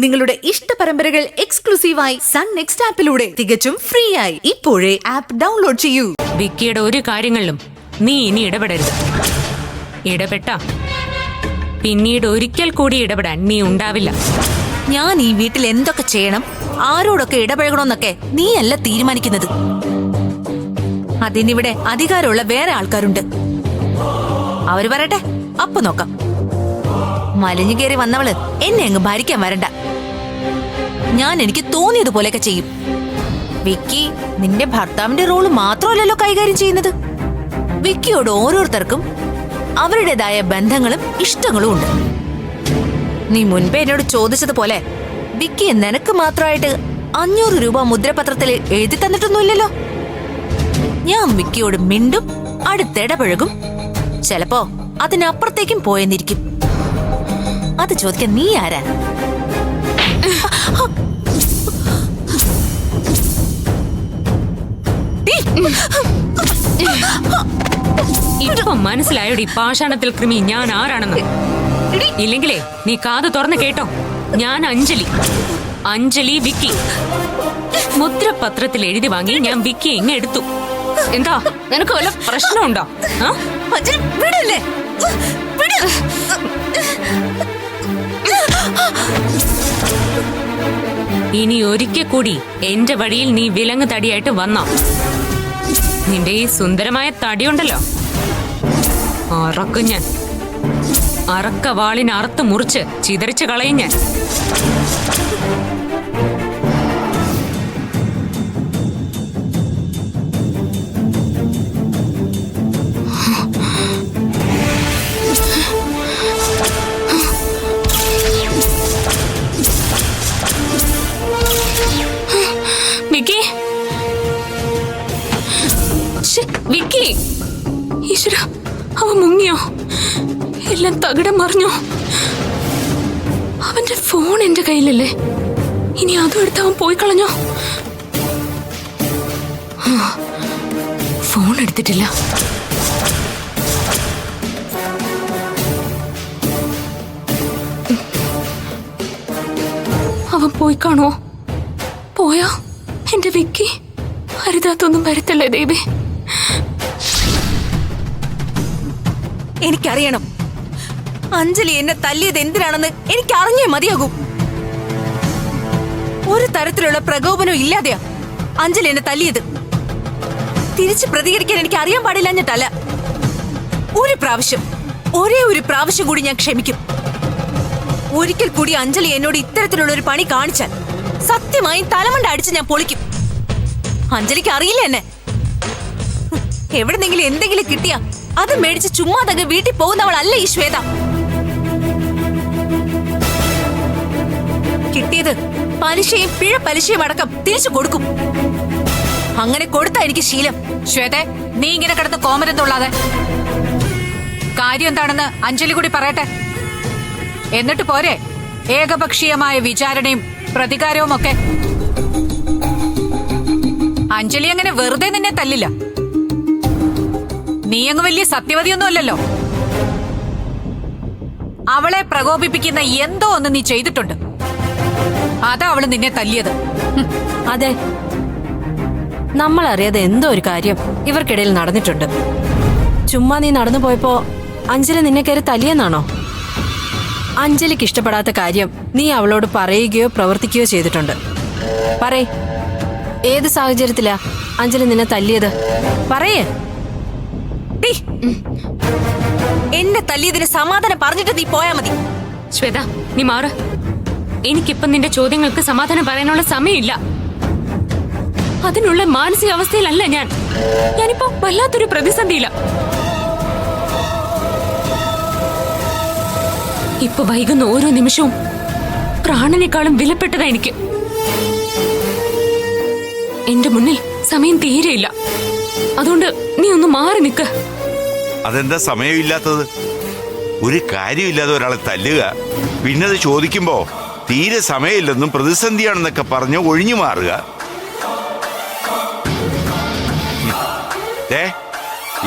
നിങ്ങളുടെ ഇഷ്ട പരമ്പരകൾ എക്സ്ക്ലൂസീവായി സൺ നെക്സ്റ്റ് ആപ്പിലൂടെ തികച്ചും ഫ്രീ ആയി ഇപ്പോഴേ ആപ്പ് ഡൗൺലോഡ് ചെയ്യൂ. വിക്കിയുടെ ഒരു കാര്യങ്ങളിലും നീ ഇനി ഇടപെടരുത്. ഇടപെട്ടാ പിന്നീട് ഒരിക്കൽ കൂടി ഇടപെടാൻ നീ ഉണ്ടാവില്ല. ഞാൻ ഈ വീട്ടിൽ എന്തൊക്കെ ചെയ്യണം, ആരോടൊക്കെ ഇടപഴകണമെന്നൊക്കെ നീയല്ല തീരുമാനിക്കുന്നത്. അതിനിവിടെ അധികാരമുള്ള വേറെ ആൾക്കാരുണ്ട്. അവര് പറയട്ടെ, അപ്പൊ നോക്കാം. മലിഞ്ഞു കയറി വന്നവള് എന്നെ അങ്ങ് ഭരിക്കാൻ വരണ്ട. ഞാൻ എനിക്ക് തോന്നിയതുപോലെയൊക്കെ ചെയ്യും. വിക്കി നിന്റെ ഭർത്താവിന്റെ റോള് മാത്രമല്ലല്ലോ കൈകാര്യം ചെയ്യുന്നത്. വിക്കിയോട് ഓരോരുത്തർക്കും അവരുടേതായ ബന്ധങ്ങളും ഇഷ്ടങ്ങളും ഉണ്ട്. നീ മുൻപേ എന്നോട് ചോദിച്ചതുപോലെ വിക്കി നിനക്ക് മാത്രമായിട്ട് 500 രൂപ മുദ്രപത്രത്തിൽ എഴുതി തന്നിട്ടൊന്നുമില്ലല്ലോ. ഞാൻ വിക്കിയോട് മിണ്ടും, അടുത്തിടപഴകും, ചിലപ്പോ അതിനപ്പുറത്തേക്കും പോയെന്നിരിക്കും. അത് ചോദിക്കാൻ നീ ആരാ? ഇപ്പൊ മനസ്സിലായോടി പാഷാണത്തിൽ കൃമി ഞാൻ ആരാണെന്ന്? ഇല്ലെങ്കിലേ നീ കാത് തുറന്ന് കേട്ടോ. ഞാൻ അഞ്ജലി വിക്കി. മുദ്രപത്രത്തിൽ എഴുതി വാങ്ങി ഞാൻ വിക്കി എങ്ങ എടുത്തു. എന്താ നിനക്ക് വല്ല പ്രശ്നമുണ്ടോ? ഇനി ഒരിക്കൽ കൂടി എന്റെ വഴിയിൽ നീ വിലങ്ങ് തടിയായിട്ട് വന്നോ, നിന്റെ ഈ സുന്ദരമായ തടിയുണ്ടല്ലോ, അറക്കും ഞാൻ. അറക്ക വാളിന് അറുത്ത് മുറിച്ച് ചിതറിച്ച് കളയും ഞാൻ. വിക്കി, ഈശ്വര, അവൻ മുങ്ങിയോ? എല്ലാം തകിടം മറിഞ്ഞോ? അവന്റെ ഫോൺ എന്റെ കയ്യിലല്ലേ, ഇനി അതും എടുത്ത് അവൻ പോയി കളഞ്ഞോ? ഫോൺ എടുത്തിട്ടില്ല. അവൻ പോയി കാണോ? പോയാ എന്റെ വിക്കി അരുതാത്തൊന്നും വരുത്തല്ലേ ദേവി. എനിക്കറിയണം, അഞ്ജലി എന്നെ തല്ലിയത് എന്തിനാണെന്ന് എനിക്ക് അറിഞ്ഞേ മതിയാകൂ. ഒരു തരത്തിലുള്ള പ്രകോപനവും ഇല്ലാതെയാ അഞ്ജലി എന്നെ തല്ലിയത്. തിരിച്ച് പ്രതികരിക്കാൻ എനിക്ക് അറിയാൻ പാടില്ലാഞ്ഞിട്ടല്ല. ഒരേ ഒരു പ്രാവശ്യം കൂടി ഞാൻ ക്ഷമിക്കും. ഒരിക്കൽ കൂടി അഞ്ജലി എന്നോട് ഇത്തരത്തിലുള്ള ഒരു പണി കാണിച്ചാൽ സത്യമായും തലമണ്ട അടിച്ച് ഞാൻ പൊളിക്കും. അഞ്ജലിക്ക് അറിയില്ല എന്നെ. എവിടെന്നെങ്കിലും എന്തെങ്കിലും കിട്ടിയാ അത് മേടിച്ച് ചുമ്മാതങ്ങ് വീട്ടിൽ പോകുന്നവളല്ല ഈ ശ്വേത. കിട്ടിയത് പലിശയും പിഴ പലിശയും അടക്കം തിരിച്ചു കൊടുക്കും. അങ്ങനെ കൊടുത്താ എനിക്ക് ശീലം. ശ്വേത, നീ ഇങ്ങനെ കിടന്ന് കോമരം തൊള്ളാതെ കാര്യം എന്താണെന്ന് അഞ്ജലി കൂടി പറയട്ടെ. എന്നിട്ട് പോരെ ഏകപക്ഷീയമായ വിചാരണയും പ്രതികാരവും ഒക്കെ. അഞ്ജലി അങ്ങനെ വെറുതെ നിന്നെ തല്ലില്ല. നീ അങ്ങ് വലിയ സത്യവതിയൊന്നും അല്ലല്ലോ. അവളെ പ്രകോപിപ്പിക്കുന്ന എന്തോ ഒന്ന് നീ ചെയ്തിട്ടുണ്ട്. അതാ അവള് നിന്നെ തല്ലിയത്. അതെ, നമ്മൾ അറിയാതെ എന്തോ ഒരു കാര്യം ഇവർക്കിടയിൽ നടന്നിട്ടുണ്ട്. ചുമ്മാ നീ നടന്നു പോയപ്പോ അഞ്ജലി നിന്നെ കയറി തല്ലിയെന്നാണോ? അഞ്ജലിക്ക് ഇഷ്ടപ്പെടാത്ത കാര്യം നീ അവളോട് പറയുകയോ പ്രവർത്തിക്കുകയോ ചെയ്തിട്ടുണ്ട്. പറയ്, ഏത് സാഹചര്യത്തിലാ അഞ്ജലി നിന്നെ തല്ലിയത്? പറയേ. എന്നെ തല്ലിയതിന് സമാധാനം പറഞ്ഞിട്ട് നീ പോയാ മതി. ശ്വേത, നീ മാറ്. എനിക്കിപ്പം നിന്റെ ചോദ്യങ്ങൾക്ക് സമാധാനം പറയാനുള്ള സമയമില്ല. അതിനുള്ള മാനസികാവസ്ഥയിലല്ല ഞാനിപ്പോ വല്ലാത്തൊരു പ്രതിസന്ധിയില്ല. ഇപ്പൊ വൈകുന്ന ഓരോ നിമിഷവും പ്രാണനേക്കാളും വിലപ്പെട്ടതാ എനിക്ക്. എന്റെ മുന്നിൽ സമയം തീരെയില്ല. അതുകൊണ്ട് നീ ഒന്ന് മാറി നിൽക്ക്. അതെന്താ സമയമില്ലാത്തത്? ഒരു കാര്യമില്ലാതെ ഒരാളെ തല്ലുക, പിന്നെ അത് ചോദിക്കുമ്പോ തീരെ സമയമില്ലെന്നും പ്രതിസന്ധിയാണെന്നൊക്കെ പറഞ്ഞ് ഒഴിഞ്ഞു മാറുക.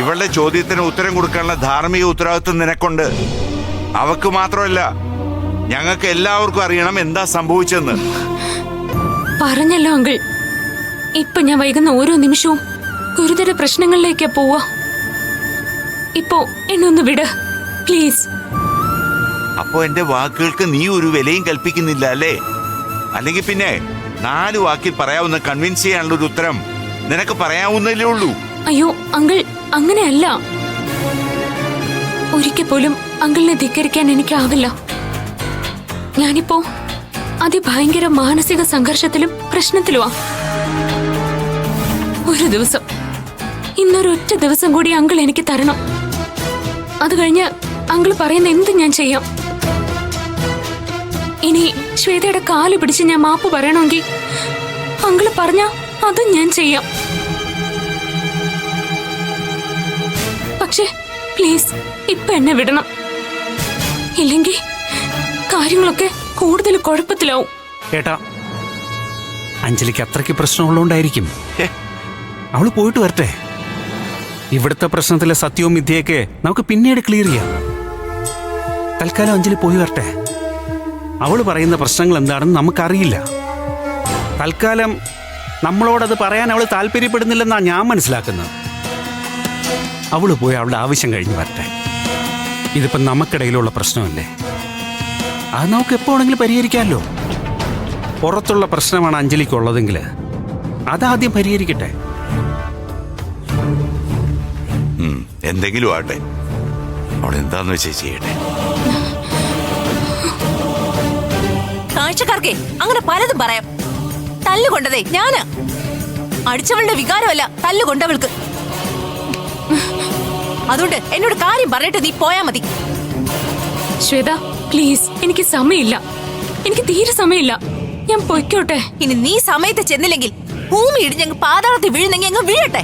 ഇവളുടെ ചോദ്യത്തിന് ഉത്തരം കൊടുക്കാനുള്ള ധാർമ്മിക ഉത്തരവാദിത്വം നിനക്കുണ്ട്. അവക്ക് മാത്രമല്ല, ഞങ്ങൾക്ക് എല്ലാവർക്കും അറിയണം എന്താ സംഭവിച്ചെന്ന്. പറഞ്ഞല്ലോ അങ്കിൾ, ഇപ്പൊ ഞാൻ വൈകുന്ന ഓരോ നിമിഷവും ഗുരുതര പ്രശ്നങ്ങളിലേക്കാ പോവാ. ഇപ്പോ എന്നെ ഒന്ന് വിട് പ്ലീസ്. അപ്പോ എന്റെ വാക്കുകൾക്ക് നീ ഒരു വിലയും കൽപ്പിക്കുന്നില്ല അല്ലേ? അല്ലെങ്കിൽ പിന്നെ 4 വാക്കിൽ പറയാവുന്ന കൺവിൻസ് ചെയ്യാനുള്ള ഒരു ഉത്തരം നിനക്ക് പറയാവുന്നല്ലേ ഉള്ളൂ. അയ്യോ അങ്കിൾ, അങ്ങനെയല്ല. ഒരിക്കൽ പോലും അങ്കിളിനെ ധിക്കരിക്കാൻ എനിക്കാവില്ല. ഞാനിപ്പോ അതിഭയങ്കര മാനസിക സംഘർഷത്തിലും പ്രശ്നത്തിലുമാ. ഒരു ദിവസം, ഇന്നൊരൊറ്റ ദിവസം കൂടി അങ്കിൾ എനിക്ക് തരണം. അത് കഴിഞ്ഞ് അങ്കിൾ പറയുന്ന എന്തും ഞാൻ ചെയ്യാം. ഇനി ശ്വേതയുടെ കാല് പിടിച്ച് ഞാൻ മാപ്പ് പറയണമെങ്കിൽ അങ്കിൾ പറഞ്ഞ അതും ഞാൻ ചെയ്യാം. പക്ഷേ പ്ലീസ് ഇപ്പൊ എന്നെ വിടണം. ഇല്ലെങ്കിൽ കാര്യങ്ങളൊക്കെ കൂടുതൽ കുഴപ്പത്തിലാവും. ഏട്ടാ, അഞ്ജലിക്ക് അത്രയ്ക്ക് പ്രശ്നമുള്ളതുകൊണ്ടായിരിക്കും. അവള് പോയിട്ട് വരട്ടെ. ഇവിടുത്തെ പ്രശ്നത്തിലെ സത്യവും മിഥ്യയൊക്കെ നമുക്ക് പിന്നീട് ക്ലിയർ ചെയ്യാം. തൽക്കാലം അഞ്ജലി പോയി വരട്ടെ. അവള് പറയുന്ന പ്രശ്നങ്ങൾ എന്താണെന്ന് നമുക്കറിയില്ല. തൽക്കാലം നമ്മളോടത് പറയാൻ അവള് താല്പര്യപ്പെടുന്നില്ലെന്നാണ് ഞാൻ മനസ്സിലാക്കുന്നത്. അവള് പോയി അവളുടെ ആവശ്യം കഴിഞ്ഞ് വരട്ടെ. ഇതിപ്പം നമുക്കിടയിലുള്ള പ്രശ്നമല്ലേ, അത് നമുക്ക് എപ്പോ വേണമെങ്കിലും പരിഹരിക്കാമല്ലോ. പുറത്തുള്ള പ്രശ്നമാണ് അഞ്ജലിക്കുള്ളതെങ്കിൽ അതാദ്യം പരിഹരിക്കട്ടെ. എന്തെങ്കിലും ആട്ടെ, അവളെന്താന്ന് വെച്ചാ ചെയ്യട്ടെ. കാഴ്ചക്കാർക്കേ അങ്ങനെ പലതും പറയാം. തല്ലുകൊണ്ടതേ ഞാന്. അടിച്ചവളുടെ വികാരമല്ല തല്ലുകൊണ്ടവൾക്ക്. അതുകൊണ്ട് എന്നോട് കാര്യം പറഞ്ഞിട്ട് നീ പോയാ മതി. ശ്വേത പ്ലീസ്, എനിക്ക് സമയമില്ല. എനിക്ക് തീരെ സമയമില്ല. ഞാൻ പൊയ്ക്കോട്ടെ. ഇനി നീ സമയത്ത് ചെന്നില്ലെങ്കിൽ ഭൂമി ഇടിഞ്ഞങ്ങ് പാതാളത്തിൽ വീഴുന്നെങ്കിൽ അങ്ങ് വീഴട്ടെ.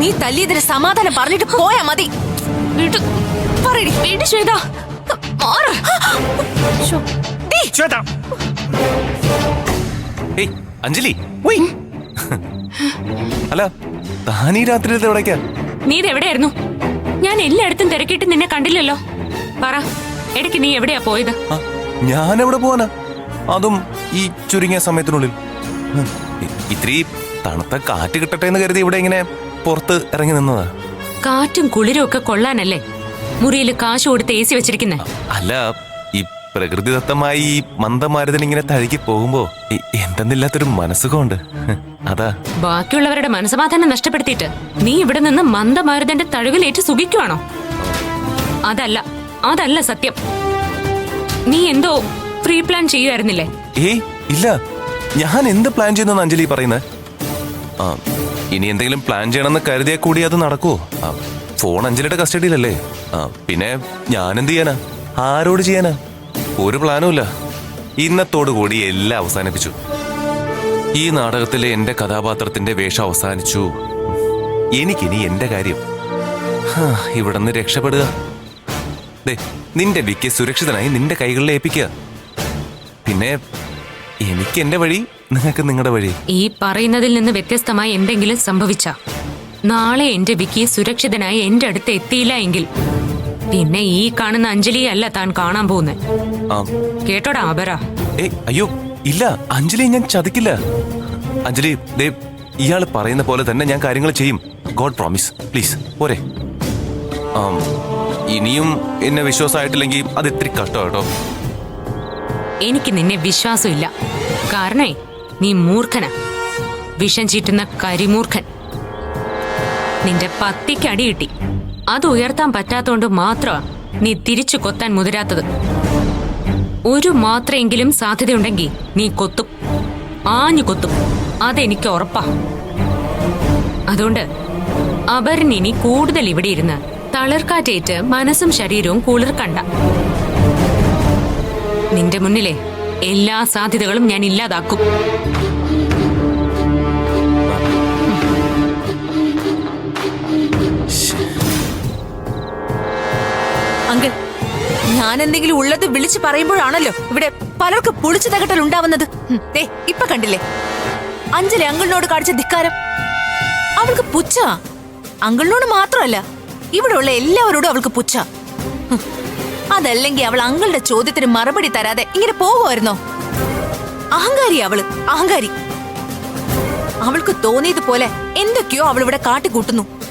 നീ തല്ലിയതിന് സമാധാനം പറഞ്ഞിട്ട് പോയാ മതി. വീട് ശ്വേത, മാറ്. ശ്വേത, ഏയ് അഞ്ജലി, അല്ല താനീ രാത്രി എവിടേക്കാ? നീ ഇതെവിടെയായിരുന്നു? ഞാൻ എല്ലായിടത്തും തിരക്കിയിട്ട് നിന്നെ കണ്ടില്ലല്ലോ. പറ, ഇടയ്ക്ക് നീ എവിടെയാ പോയത്? ഞാൻ എവിടെ പോവാനാ, അതും ഈ ചുരുങ്ങിയ സമയത്തിനുള്ളിൽ. ഇത്തിരി തണുത്ത കാറ്റ് കിട്ടട്ടെ എന്ന് കരുതി ഇവിടെ ഇങ്ങനെ പുറത്ത് ഇറങ്ങി നിന്നതാ. കാറ്റും കുളിരും ഒക്കെ കൊള്ളാനല്ലേ മുറിയിൽ കാശ് കൊടുത്ത് AC വെച്ചിരിക്കുന്നെ? അല്ല, ഈ പ്രകൃതിദത്തമായി ഈ മന്ദമാരുതൻ ഇങ്ങനെ തഴുകി പോകുമ്പോ എന്തെന്നില്ലാത്തൊരു മനസ്സുഖമുണ്ട്, അതാ. ബാക്കിയുള്ളവരുടെ മനസ്സമാധാനം നഷ്ടപ്പെടുത്തിയിട്ട് നീ ഇവിടെ നിന്ന് മന്ദമാരുതന്റെ തഴുകലേറ്റ് സുഖിക്കുവാണോ? അതല്ല സത്യം. നീ എന്തോ പ്രീ പ്ലാൻ ചെയ്യുമായിരുന്നില്ലേ? ഏയ് ഇല്ല, ഞാൻ എന്ത് പ്ലാൻ ചെയ്യുന്ന അഞ്ജലി പറയുന്നത്? ഇനി എന്തെങ്കിലും പ്ലാൻ ചെയ്യണമെന്ന് കരുതിയാൽ കൂടി അത് നടക്കുവോ? ഫോൺ അഞ്ജലിയുടെ കസ്റ്റഡിയിലല്ലേ. പിന്നെ ഞാൻ എന്ത് ചെയ്യാനാ, ആരോട് ചെയ്യാനാ? ഒരു പ്ലാനും ഇല്ല. ഇന്നത്തോടു കൂടി എല്ലാം അവസാനിപ്പിച്ചു. ഈ നാടകത്തിലെ എന്റെ കഥാപാത്രത്തിന്റെ വേഷം അവസാനിച്ചു. എനിക്കിനി എന്റെ കാര്യം ഇവിടെ നിന്ന് രക്ഷപ്പെടുക. നിന്റെ വിക്കി സുരക്ഷിതനായി നിന്റെ കൈകളിൽ ഏൽപ്പിക്കുക. പിന്നെ എനിക്ക് എന്റെ വഴി, നിങ്ങൾക്ക് നിങ്ങളുടെ വഴി. ഈ പറയുന്നതിൽ നിന്ന് വ്യത്യസ്തമായി എന്തെങ്കിലും സംഭവിച്ച നാളെ എന്റെ വിക്കി സുരക്ഷിതനായി എന്റെ അടുത്ത് എത്തിയില്ല എങ്കിൽ പിന്നെ ഈ കാണുന്ന അഞ്ജലിയെ അല്ല താൻ കാണാൻ പോകുന്നത്. കേട്ടോടാ അപര? അയ്യോ ഇല്ല അഞ്ജലി, ഞാൻ ചതിക്കില്ല. അഞ്ജലി, ഇയാൾ പറയുന്ന പോലെ തന്നെ ഞാൻ കാര്യങ്ങൾ ചെയ്യും. ഗോഡ് പ്രോമിസ്, പ്ലീസ് പോരെ. ഇനിയും എന്നെ വിശ്വാസമായിട്ടില്ലെങ്കിൽ അത് ഇത്തിരി കഷ്ടോ കേട്ടോ. എനിക്ക് നിന്നെ വിശ്വാസമില്ല. കാരണേ നീ മൂർഖനാ, വിഷം ചീറ്റുന്ന കരിമൂർഖൻ. നിന്റെ പത്തിക്ക് അടി കിട്ടി, അത് ഉയർത്താൻ പറ്റാത്തോണ്ട് മാത്രമാ നീ തിരിച്ചു കൊത്താൻ മുതിരാത്തത്. ഒരു മാത്രമെങ്കിലും സാധ്യതയുണ്ടെങ്കിൽ നീ കൊത്തും, ആഞ്ഞു കൊത്തും. അതെനിക്ക് ഉറപ്പാ. അതുകൊണ്ട് അപരൻ ഇനി കൂടുതൽ ഇവിടെ ഇരുന്ന് തളർക്കാറ്റേറ്റ് മനസ്സും ശരീരവും കുളിർക്കണ്ട. നിന്റെ മുന്നിലെ എല്ലാ സാധ്യതകളും ഞാൻ ഇല്ലാതാക്കും. അങ്കിൾ, ഞാൻ എന്തെങ്കിലും ഉള്ളത് വിളിച്ചു പറയുമ്പോഴാണല്ലോ ഇവിടെ പലർക്കും പൊളിച്ചു തകട്ടൽ ഉണ്ടാവുന്നത്. ഇപ്പൊ കണ്ടില്ലേ അഞ്ജലി അങ്കിളിനോട് കാണിച്ച ധിക്കാരം? അവൾക്ക് പുച്ഛ. അങ്കിളിനോട് മാത്രമല്ല, ഇവിടെ ഉള്ള എല്ലാവരോടും അവൾക്ക് പുച്ഛ. അതല്ലെങ്കിൽ അവൾ അങ്കിളുടെ ചോദ്യത്തിന് മറുപടി തരാതെ ഇങ്ങനെ പോകുമായിരുന്നോ? അഹങ്കാരി അവള്, അഹങ്കാരി. അവൾക്ക് തോന്നിയതുപോലെ എന്തൊക്കെയോ അവൾ ഇവിടെ കാട്ടിക്കൂട്ടുന്നു.